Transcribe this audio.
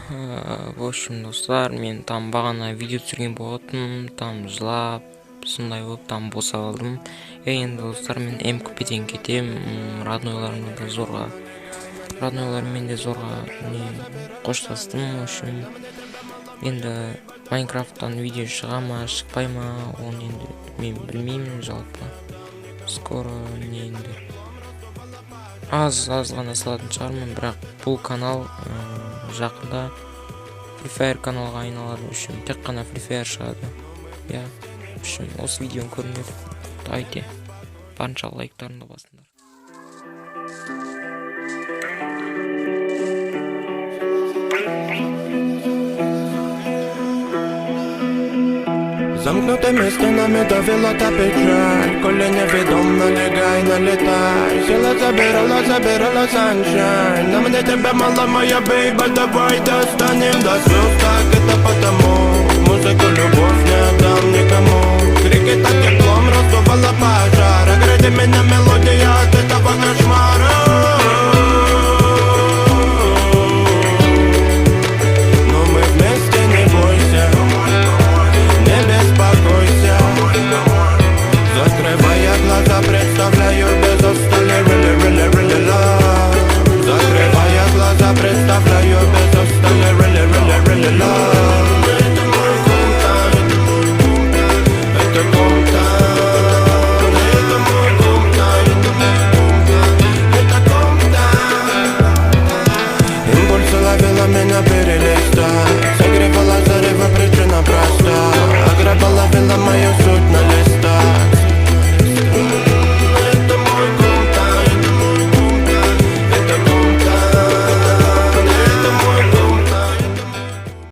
В общем, достар, мен там багана видео түсірген болатынмын, там жылап, сондай болып там босап алдым. Енді достар, мен МКПден кетем, роднойларыммен де зорға қоштастым. В общем, енді Майнкрафттан видео шыға ма, шықпай ма, оны енді мен білмеймін жалпы. Скоро не енді аз ғана салатын шығармын, бірақ бұл канал жақында Free Fire каналға айналады. В общем, тек қана Free Fire шығады. Я, в общем, осы видеоны көріңдер. Дайте барынша лайктарыңды басыңдар. Замкнутыми стенами давила та печаль, коли невідомо лягай, налітай. Сила забирала sunshine. На мене тебе мала моя бейба, давай достанем до слез. Так это потому, музыку любовь не отдам никому. Крики так теплом раздувала пожар, огради меня мелодия от этого кошмара.